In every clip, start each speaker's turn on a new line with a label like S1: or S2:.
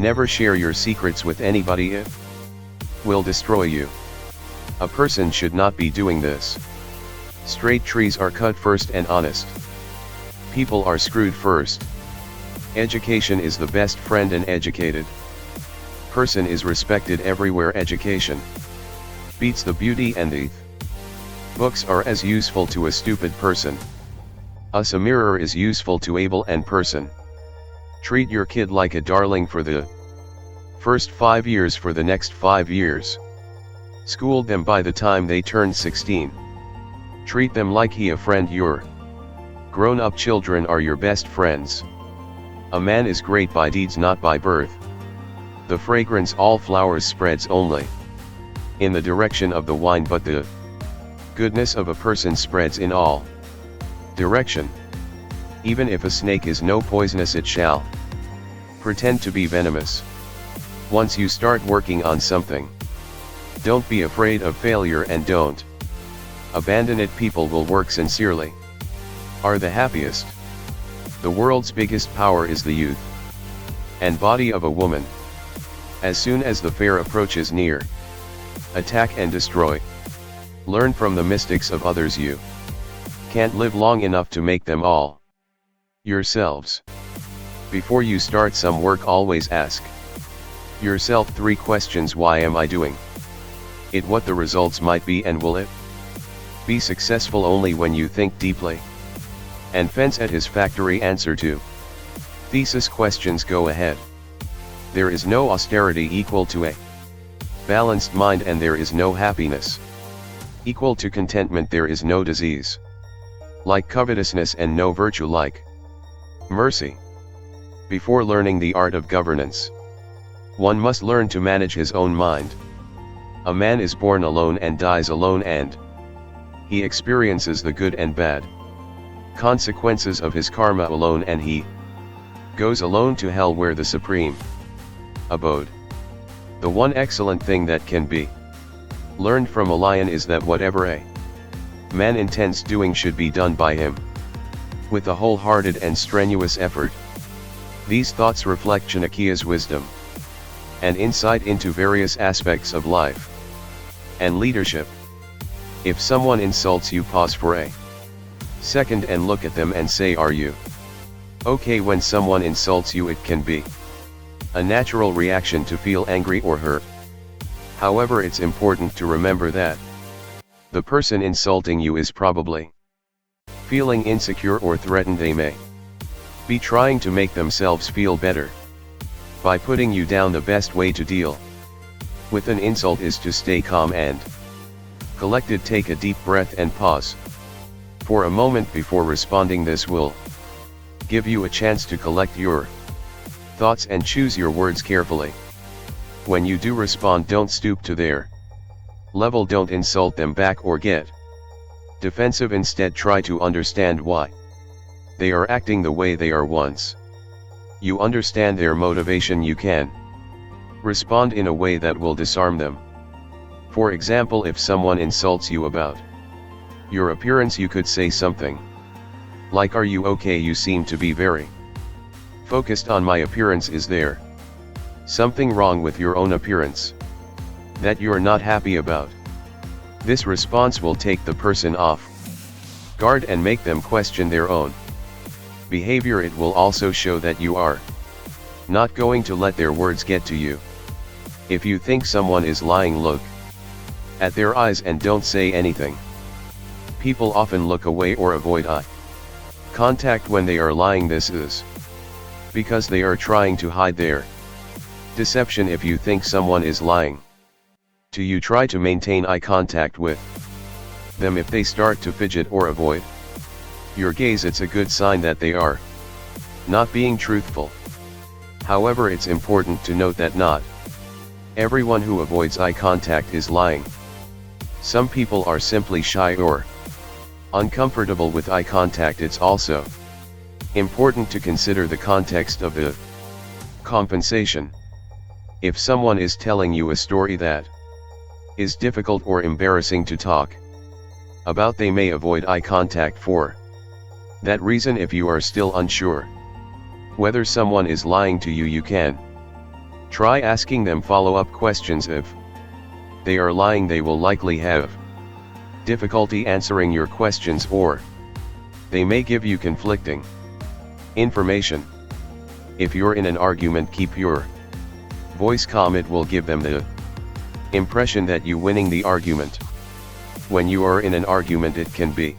S1: Never share your secrets with anybody, if will destroy you. A person should not be doing this. Straight trees are cut first and honest. People are screwed first. Education is the best friend, and educated person is respected everywhere. Education beats the beauty and the books are as useful to a stupid person as a mirror is useful to able and person. Treat your kid like a darling for the first 5 years. For the next 5 years, school them by the time they turn 16. Treat them like he a friend. Your grown-up children are your best friends. A man is great by deeds, not by birth. The fragrance all flowers spreads only in the direction of the wine, but the goodness of a person spreads in all direction. Even if a snake is no poisonous, it shall pretend to be venomous. Once you start working on something, don't be afraid of failure and don't abandon it. People will work sincerely are the happiest. The world's biggest power is the youth and body of a woman. As soon as the fair approaches near, attack and destroy. Learn from the mistakes of others. You can't live long enough to make them all yourselves. Before you start some work, always ask yourself 3 questions. Why am I doing it? What the results might be, and will it be successful? Only when you think deeply and fence at his factory. Answer to thesis questions. Go ahead. There is no austerity equal to a balanced mind, and there is no happiness equal to contentment. There is no disease like covetousness, and no virtue like mercy. Before learning the art of governance, one must learn to manage his own mind. A man is born alone and dies alone, and he experiences the good and bad consequences of his karma alone, and he goes alone to hell, where the supreme abode. The one excellent thing that can be learned from a lion is that whatever a man intends doing should be done by him with a wholehearted and strenuous effort. These thoughts reflect Chanakya's wisdom and insight into various aspects of life and leadership. If someone insults you, pause for a second and look at them and say, are you okay? When someone insults you, it can be a natural reaction to feel angry or hurt. However, it's important to remember that the person insulting you is probably feeling insecure or threatened. They may be trying to make themselves feel better by putting you down. The best way to deal with an insult is to stay calm and collected. Take a deep breath and pause for a moment before responding. This will give you a chance to collect your thoughts and choose your words carefully. When you do respond, don't stoop to their level. Don't insult them back or get defensive. Instead, try to understand why they are acting the way they are. Once you understand their motivation, you can respond in a way that will disarm them. For example, if someone insults you about your appearance, you could say something like, are you okay? You seem to be very focused on my appearance. Is there something wrong with your own appearance that you're not happy about? This response will take the person off guard and make them question their own behavior. It will also show that you are not going to let their words get to you. If you think someone is lying, look at their eyes and don't say anything. People often look away or avoid eye contact when they are lying. This is because they are trying to hide their deception. If you think someone is lying to you, try to maintain eye contact with them. If they start to fidget or avoid your gaze, it's a good sign that they are not being truthful. However, it's important to note that not everyone who avoids eye contact is lying. Some people are simply shy or uncomfortable with eye contact. It's also important to consider the context of the compensation. If someone is telling you a story that is difficult or embarrassing to talk about, they may avoid eye contact for that reason. If you are still unsure whether someone is lying to you, you can Try asking them follow-up questions. If they are lying, they will likely have difficulty answering your questions, or they may give you conflicting information. If you're in an argument, keep your voice calm. It will give them the impression that you winning the argument. When you are in an argument, it can be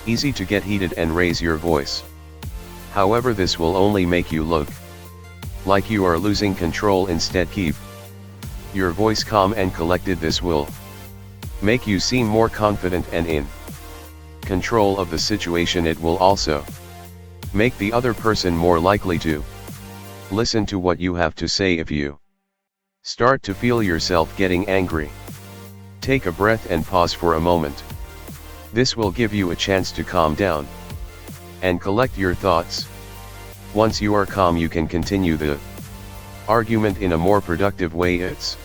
S1: easy to get heated and raise your voice. However, this will only make you look like you are losing control. Instead, keep your voice calm and collected. This will make you seem more confident and in control of the situation. It will also make the other person more likely to listen to what you have to say. If you start to feel yourself getting angry, take a breath and pause for a moment. This will give you a chance to calm down and collect your thoughts. Once you are calm, you can continue the argument in a more productive way. It's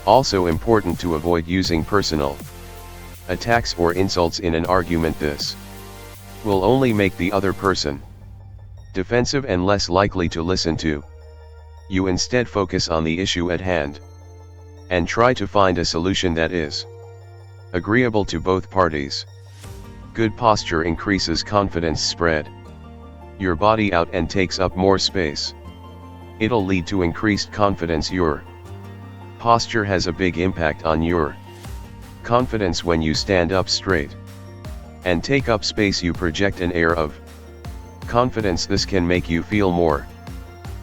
S1: also important to avoid using personal attacks or insults in an argument. This will only make the other person defensive and less likely to listen to you. Instead, focus on the issue at hand and try to find a solution that is agreeable to both parties. Good posture increases confidence. Spread your body out and takes up more space. It'll lead to increased confidence. Your posture has a big impact on your confidence. When you stand up straight and take up space, you project an air of confidence. This can make you feel more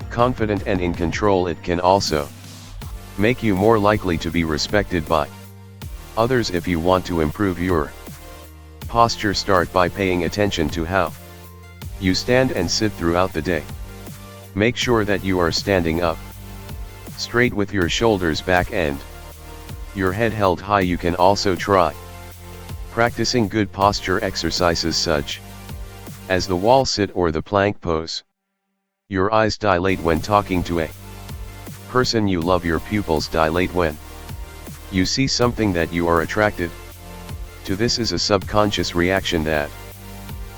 S1: confident and in control. It can also make you more likely to be respected by others. If you want to improve your posture, start by paying attention to how you stand and sit throughout the day. Make sure that you are standing up straight with your shoulders back and your head held high. You can also try practicing good posture exercises such as the wall sit or the plank pose. Your eyes dilate when talking to a person you love. Your pupils dilate when you see something that you are attracted to. This is a subconscious reaction that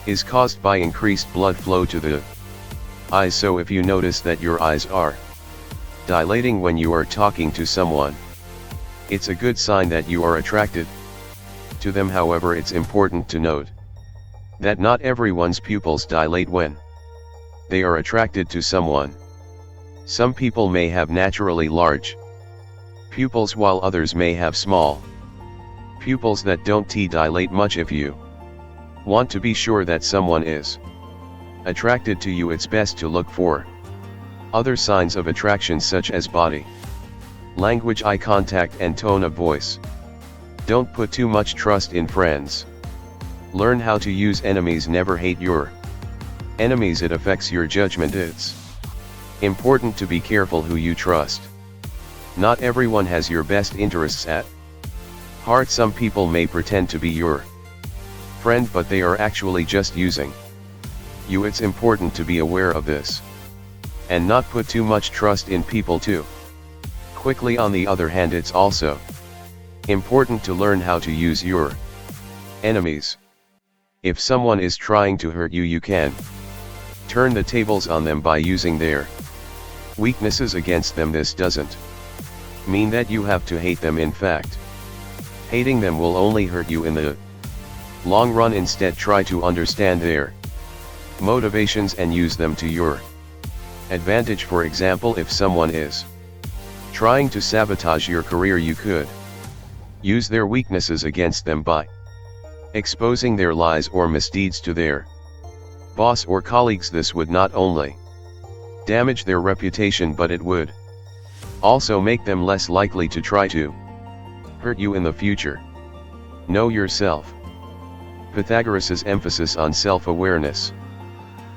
S1: is caused by increased blood flow to the eyes. So if you notice that your eyes are dilating when you are talking to someone, it's a good sign that you are attracted to them. However, it's important to note that not everyone's pupils dilate when they are attracted to someone. Some people may have naturally large pupils while others may have small pupils that don't dilate much. If you want to be sure that someone is attracted to you, it's best to look for other signs of attraction such as body language, eye contact, and tone of voice. Don't put too much trust in friends. Learn how to use enemies. Never hate your enemies. It affects your judgment. It's important to be careful who you trust. Not everyone has your best interests at heart. Some people may pretend to be your friend, but they are actually just using you. It's important to be aware of this and not put too much trust in people too quickly. On the other hand, it's also important to learn how to use your enemies. If someone is trying to hurt you, you can turn the tables on them by using their weaknesses against them. This doesn't mean that you have to hate them. In fact, hating them will only hurt you in the long run. Instead, try to understand their motivations and use them to your advantage. For example, if someone is trying to sabotage your career, you could use their weaknesses against them by exposing their lies or misdeeds to their boss or colleagues. This would not only damage their reputation, but it would also make them less likely to try to hurt you in the future. Know yourself. Pythagoras' emphasis on self-awareness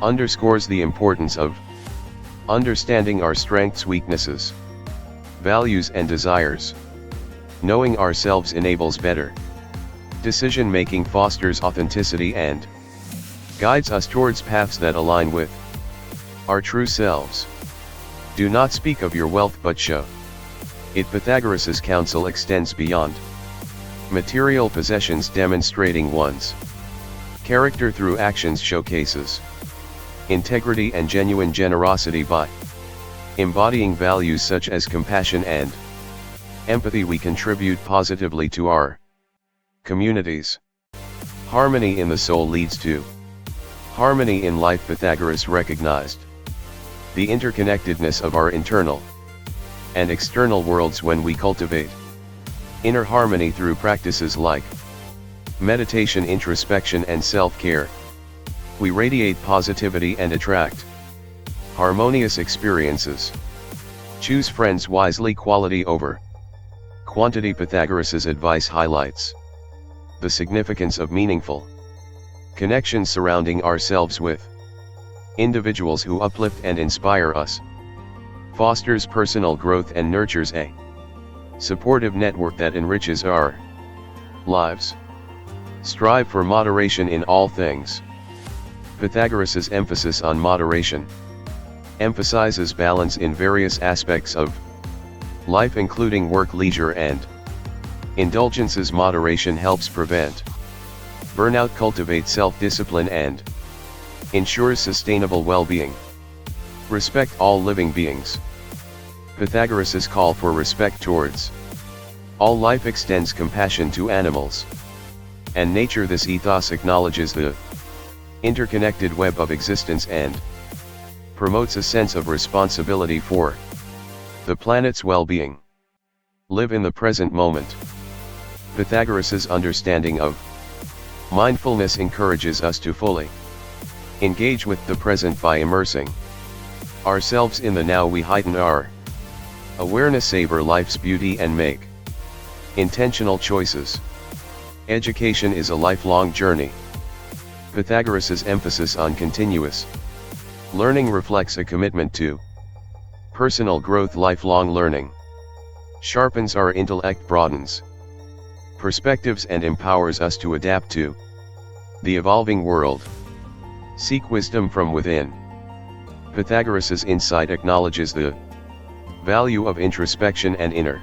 S1: underscores the importance of understanding our strengths, weaknesses, values, and desires. Knowing ourselves enables better decision-making, fosters authenticity, and guides us towards paths that align with our true selves. Do not speak of your wealth, but show it. Pythagoras' counsel extends beyond material possessions, demonstrating one's character through actions showcases integrity and genuine generosity by Embodying values such as compassion and empathy, we contribute positively to our communities. Harmony in the soul leads to harmony in life. Pythagoras recognized the interconnectedness of our internal and external worlds. When we cultivate inner harmony through practices like meditation, introspection, and self-care, we radiate positivity and attract harmonious experiences. Choose friends wisely, quality over quantity. Pythagoras's advice highlights the significance of meaningful connections, surrounding ourselves with individuals who uplift and inspire us, fosters personal growth, and nurtures a supportive network that enriches our lives. Strive for moderation in all things. Pythagoras's emphasis on moderation emphasizes balance in various aspects of life, including work, leisure, and indulgences. Moderation helps prevent burnout, cultivate self-discipline, and ensures sustainable well-being. Respect all living beings. Pythagoras's call for respect towards all life extends compassion to animals and nature. This ethos acknowledges the interconnected web of existence and promotes a sense of responsibility for the planet's well-being. Live in the present moment. Pythagoras's understanding of mindfulness encourages us to fully engage with the present. By immersing ourselves in the now, we heighten our awareness, savor life's beauty, and make intentional choices. Education is a lifelong journey. Pythagoras's emphasis on continuous learning reflects a commitment to personal growth. Lifelong learning sharpens our intellect, broadens perspectives, and empowers us to adapt to the evolving world. Seek wisdom from within. Pythagoras's insight acknowledges the value of introspection and inner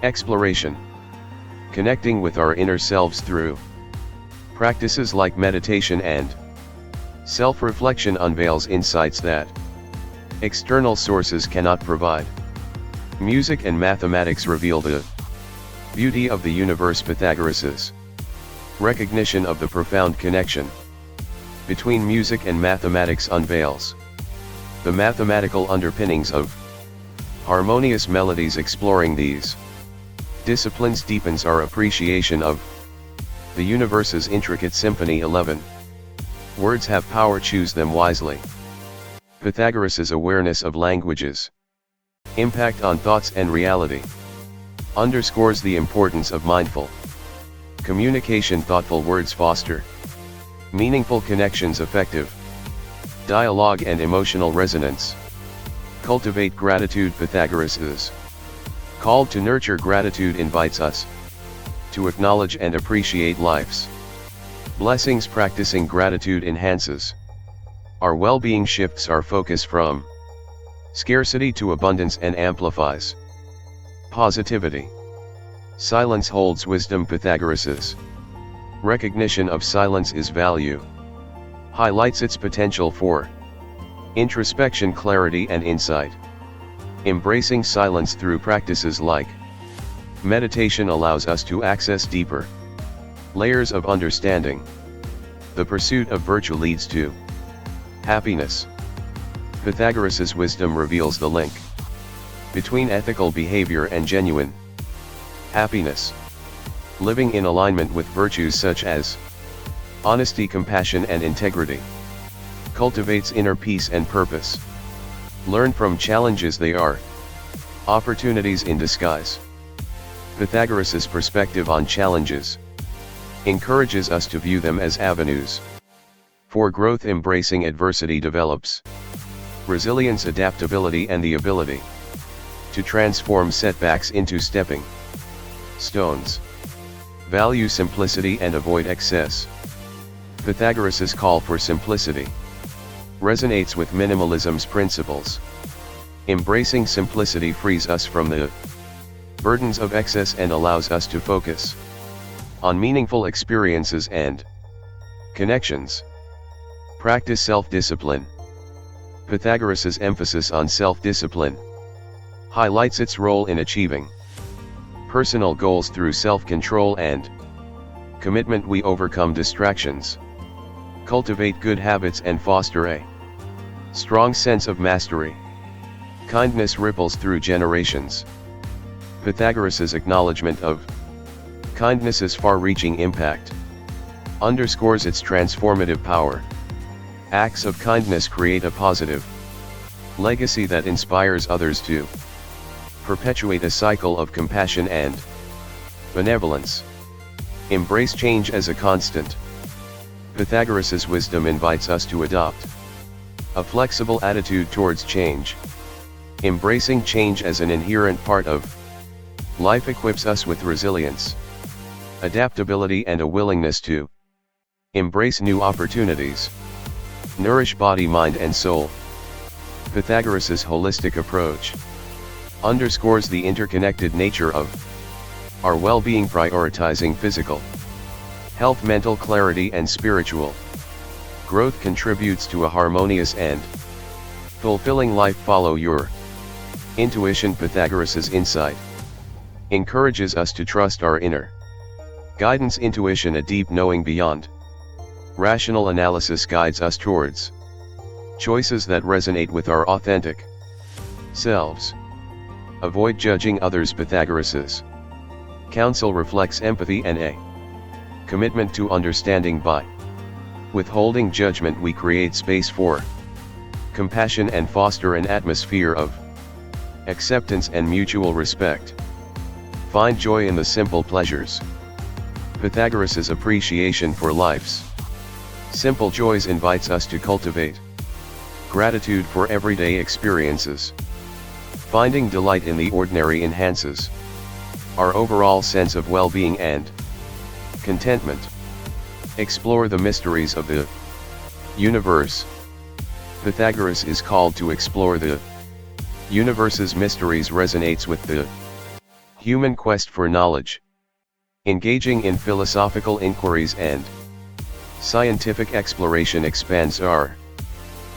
S1: exploration. Connecting with our inner selves through practices like meditation and self-reflection unveils insights that external sources cannot provide. Music and mathematics reveal the beauty of the universe. Pythagoras's recognition of the profound connection between music and mathematics unveils the mathematical underpinnings of harmonious melodies. Exploring these disciplines deepens our appreciation of the universe's intricate symphony. 11. Words have power, choose them wisely. Pythagoras's awareness of language's impact on thoughts and reality underscores the importance of mindful communication. Thoughtful words foster meaningful connections, effective dialogue, and emotional resonance. Cultivate gratitude. Pythagoras's call to nurture gratitude invites us to acknowledge and appreciate life's blessings. Practicing gratitude enhances our well-being, shifts our focus from scarcity to abundance, and amplifies positivity. Silence holds wisdom. Pythagoras's recognition of silence is value highlights its potential for introspection, clarity, and insight. Embracing silence through practices like meditation allows us to access deeper layers of understanding. The pursuit of virtue leads to happiness. Pythagoras's wisdom reveals the link between ethical behavior and genuine happiness. Living in alignment with virtues such as honesty, compassion, and integrity cultivates inner peace and purpose. Learn from challenges, they are opportunities in disguise. Pythagoras's perspective on challenges encourages us to view them as avenues for growth. Embracing adversity develops resilience, adaptability, and the ability to transform setbacks into stepping stones. Value simplicity and avoid excess. Pythagoras's call for simplicity resonates with minimalism's principles. Embracing simplicity frees us from the burdens of excess and allows us to focus on meaningful experiences and connections. Practice self-discipline. Pythagoras' emphasis on self-discipline highlights its role in achieving personal goals through self-control and commitment. We overcome distractions, cultivate good habits and foster a strong sense of mastery. Kindness ripples through generations. Pythagoras' acknowledgement of kindness's far-reaching impact underscores its transformative power. Acts of kindness create a positive legacy that inspires others to perpetuate a cycle of compassion and benevolence. Embrace change as a constant. Pythagoras' wisdom invites us to adopt a flexible attitude towards change. Embracing change as an inherent part of life equips us with resilience, adaptability and a willingness to embrace new opportunities. Nourish body, mind and soul. Pythagoras' holistic approach underscores the interconnected nature of our well-being, prioritizing physical health, mental clarity and spiritual growth contributes to a harmonious and fulfilling life. Follow your intuition. Pythagoras' insight encourages us to trust our inner guidance. Intuition, a deep knowing beyond rational analysis, guides us towards choices that resonate with our authentic selves. Avoid judging others. Pythagoras' counsel reflects empathy and a commitment to understanding. By withholding judgment, we create space for compassion and foster an atmosphere of acceptance and mutual respect. Find joy in the simple pleasures. Pythagoras' appreciation for life's simple joys invites us to cultivate gratitude for everyday experiences. Finding delight in the ordinary enhances our overall sense of well-being and contentment. Explore the mysteries of the universe. Pythagoras is called to explore the universe's mysteries, resonates with the human quest for knowledge. Engaging in philosophical inquiries and scientific exploration expands our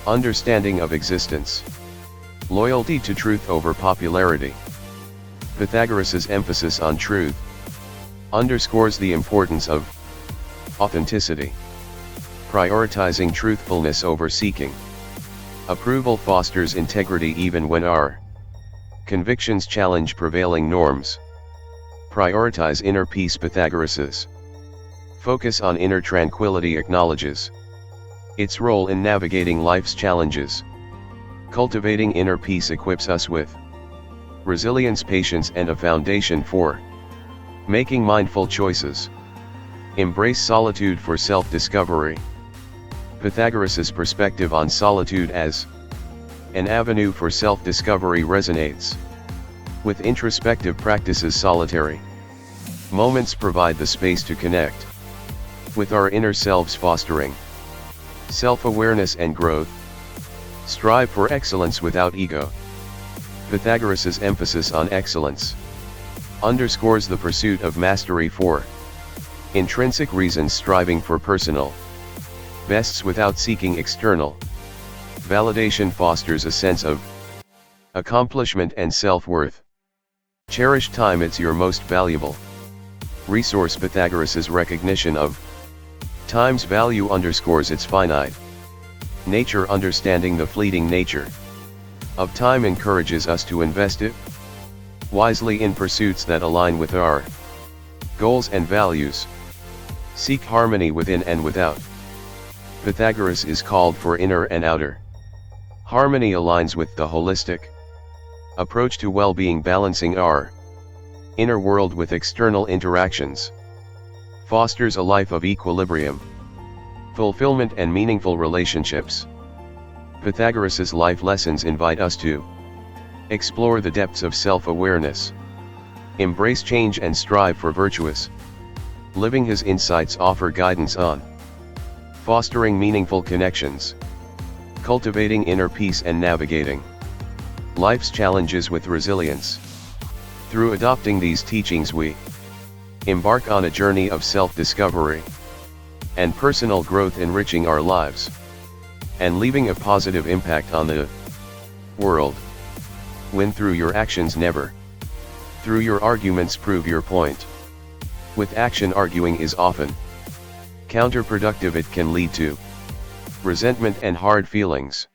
S1: understanding of existence. Loyalty to truth over popularity. Pythagoras' emphasis on truth underscores the importance of authenticity. Prioritizing truthfulness over seeking approval fosters integrity even when our convictions challenge prevailing norms. Prioritize inner peace. Pythagoras' focus on inner tranquility acknowledges its role in navigating life's challenges. Cultivating inner peace equips us with resilience, patience and a foundation for making mindful choices. Embrace solitude for self-discovery. Pythagoras' perspective on solitude as an avenue for self-discovery resonates with introspective practices. Solitary moments provide the space to connect with our inner selves, fostering self-awareness and growth. Strive for excellence without ego. Pythagoras' emphasis on excellence underscores the pursuit of mastery for intrinsic reasons, striving for personal bests without seeking external validation fosters a sense of accomplishment and self-worth. Cherish time, it's your most valuable resource. Pythagoras' recognition of time's value underscores its finite nature. Understanding the fleeting nature of time encourages us to invest it wisely in pursuits that align with our goals and values. Seek harmony within and without. Pythagoras is called for inner and outer harmony, aligns with the holistic approach to well-being, balancing our inner world with external interactions. Fosters a life of equilibrium, fulfillment and meaningful relationships. Pythagoras' life lessons invite us to explore the depths of self-awareness, embrace change and strive for virtuous living. His insights offer guidance on fostering meaningful connections, cultivating inner peace and navigating life's challenges with resilience. Through adopting these teachings, we embark on a journey of self-discovery and personal growth, enriching our lives and leaving a positive impact on the world. Win through your actions, never through your arguments. Prove your point with action. Arguing is often counterproductive. It can lead to resentment and hard feelings.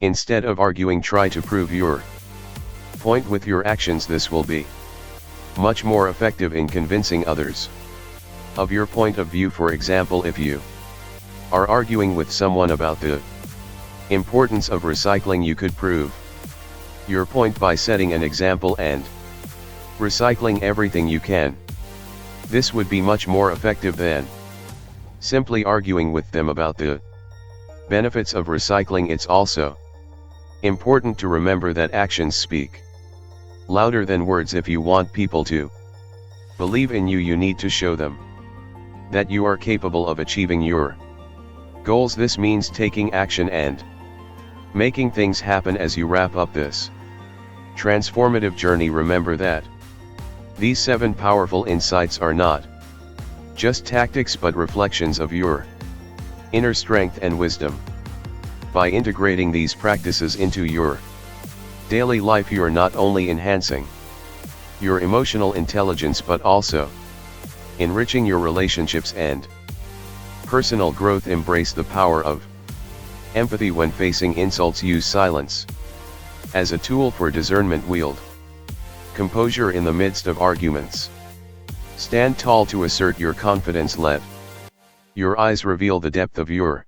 S1: Instead of arguing, try to prove your point with your actions. This will be much more effective in convincing others of your point of view. For example, if you are arguing with someone about the importance of recycling, you could prove your point by setting an example and recycling everything you can. This would be much more effective than simply arguing with them about the benefits of recycling. It's also important to remember that actions speak louder than words. If you want people to believe in you, you need to show them that you are capable of achieving your goals. This means taking action and making things happen. As you wrap up this transformative journey, remember that these 7 powerful insights are not just tactics but reflections of your inner strength and wisdom. By integrating these practices into your daily life, you are not only enhancing your emotional intelligence but also enriching your relationships and personal growth. Embrace the power of empathy when facing insults. Use silence as a tool for discernment. Wield composure in the midst of arguments. Stand tall to assert your confidence. Let your eyes reveal the depth of your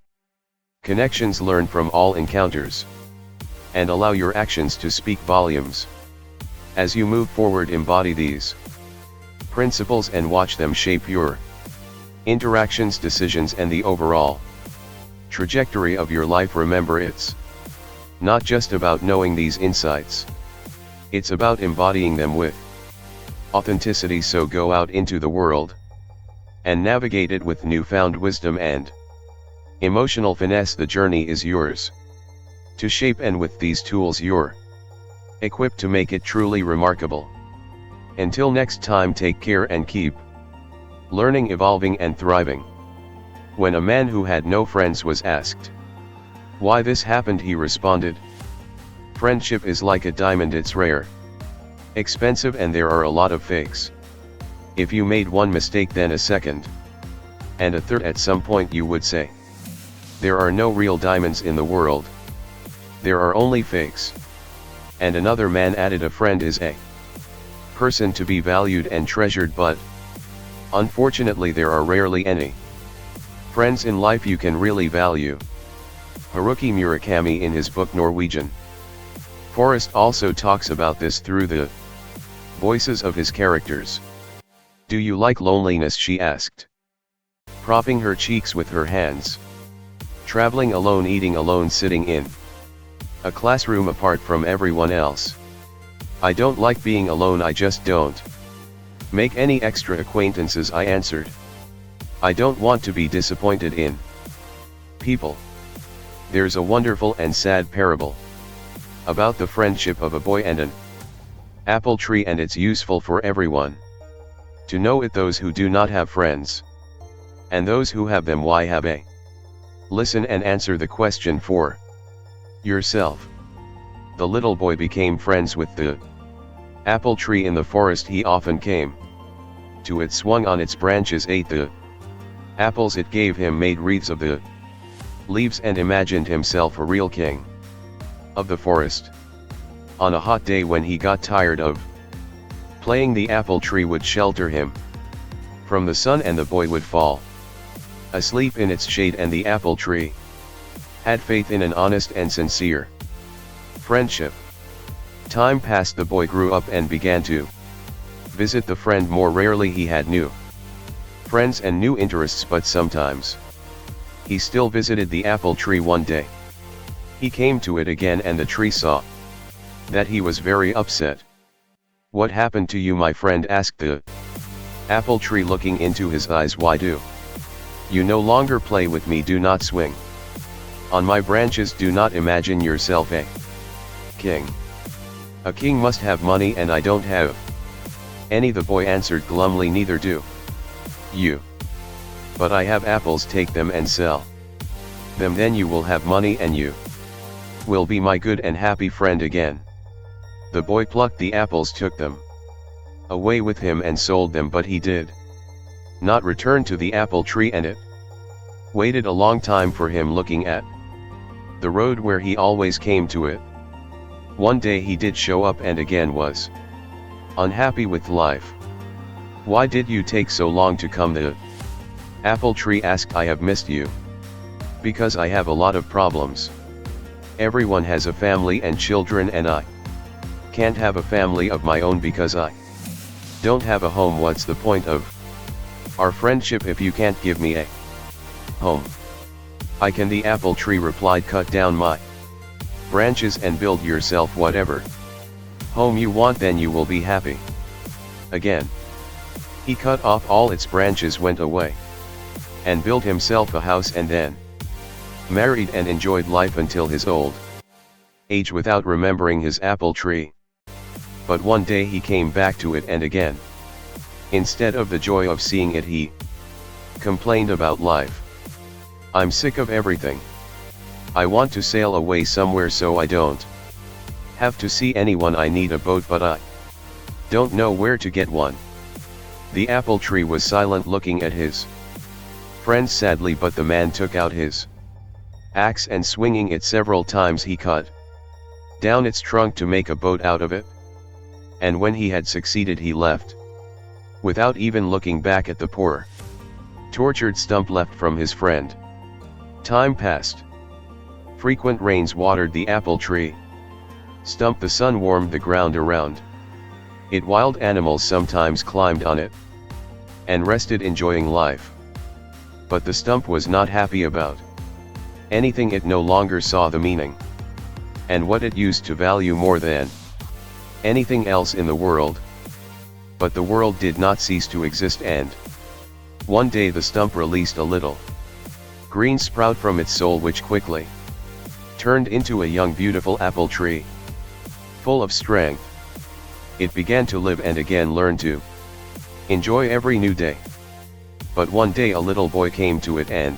S1: connections. Learn from all encounters and allow your actions to speak volumes. As you move forward, embody these principles and watch them shape your interactions, decisions, and the overall trajectory of your life. Remember, it's not just about knowing these insights, it's about embodying them with authenticity. So go out into the world and navigate it with newfound wisdom and emotional finesse. The journey is yours to shape, and with these tools you're equipped to make it truly remarkable. Until next time, take care and keep learning, evolving, and thriving. When a man who had no friends was asked why this happened, he responded, "Friendship is like a diamond. It's rare, expensive, and there are a lot of fakes. If you made one mistake, then a second, and a third, at some point you would say, there are no real diamonds in the world. There are only fakes." And another man added, "A friend is a person to be valued and treasured, but unfortunately there are rarely any friends in life you can really value." Haruki Murakami, in his book Norwegian Forest, also talks about this through the voices of his characters. "Do you like loneliness?" she asked, propping her cheeks with her hands. "Traveling alone, eating alone, sitting in a classroom apart from everyone else? I don't like being alone. I just don't make any extra acquaintances," I answered. "I don't want to be disappointed in people." There's a wonderful and sad parable about the friendship of a boy and an apple tree, and it's useful for everyone to know it, those who do not have friends, and those who have them. Why have a? Listen and answer the question for yourself. The little boy became friends with the apple tree in the forest. He often came to it, swung on its branches, ate the apples it gave him, made wreaths of the leaves, and imagined himself a real king of the forest. On a hot day when he got tired of playing, the apple tree would shelter him from the sun, and the boy would fall asleep in its shade, and the apple tree had faith in an honest and sincere friendship. Time passed. The boy grew up and began to visit the friend more rarely. He had new friends and new interests, but sometimes he still visited the apple tree. One day, he came to it again, and the tree saw that he was very upset. "What happened to you, my friend?" asked the apple tree, looking into his eyes. "Why do you no longer play with me? Do not swing on my branches. Do not imagine yourself a king. A king must have money, and I don't have any." The boy answered glumly, "Neither do you. But I have apples. Take them and sell them, then you will have money and you will be my good and happy friend again. The boy plucked the apples, took them away with him and sold them, but he did not return to the apple tree, and it waited a long time for him, looking at the road where he always came to it. One day he did show up and again was unhappy with life. "Why did you take so long to come?" the apple tree asked. "I have missed you because I have a lot of problems. Everyone has a family and children, and I can't have a family of my own because I don't have a home. What's the point of our friendship if you can't give me a home?" "I can," the apple tree replied. "Cut down my branches and build yourself whatever home you want, then you will be happy again." He cut off all its branches, went away, and built himself a house, and then married and enjoyed life until his old age without remembering his apple tree. But one day he came back to it, and again, instead of the joy of seeing it, he complained about life. "I'm sick of everything. I want to sail away somewhere so I don't have to see anyone. I need a boat, but I don't know where to get one." The apple tree was silent, looking at his friend sadly, but the man took out his axe and, swinging it several times, he cut down its trunk to make a boat out of it. And when he had succeeded, he left without even looking back at the poor, tortured stump left from his friend. Time passed. Frequent rains watered the apple tree stump. The sun warmed the ground around it. Wild animals sometimes climbed on it and rested, enjoying life. But the stump was not happy about anything. It no longer saw the meaning and what it used to value more than anything else in the world. But the world did not cease to exist, and one day the stump released a little green sprout from its soul, which quickly turned into a young, beautiful apple tree, full of strength. It began to live and again learn to enjoy every new day. But one day a little boy came to it and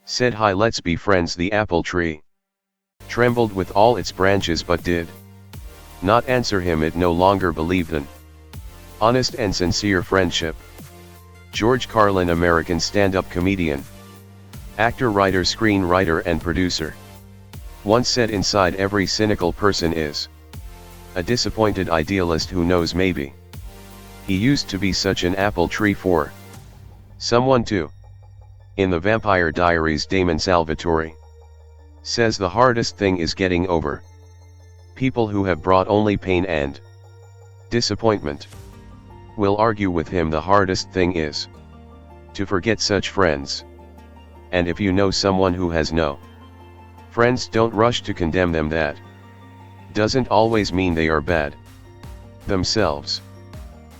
S1: said, "Hi, let's be friends." The apple tree trembled with all its branches, but did not answer him. It no longer believed in honest and sincere friendship. George Carlin, American stand-up comedian, actor, writer, screenwriter, and producer, once said, "Inside every cynical person is a disappointed idealist who knows maybe he used to be such an apple tree for someone too." In The Vampire Diaries, Damon Salvatore says the hardest thing is getting over people who have brought only pain and disappointment. We'll argue with him, the hardest thing is to forget such friends. And if you know someone who has no friends, don't rush to condemn them. That doesn't always mean they are bad themselves.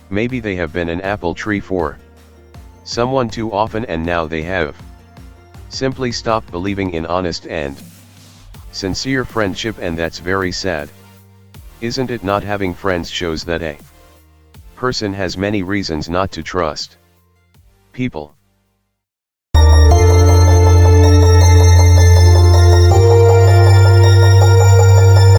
S1: Maybe they have been an apple tree for someone too often, and now they have simply stopped believing in honest and sincere friendship, and that's very sad, isn't it? Not having friends shows that a person has many reasons not to trust people.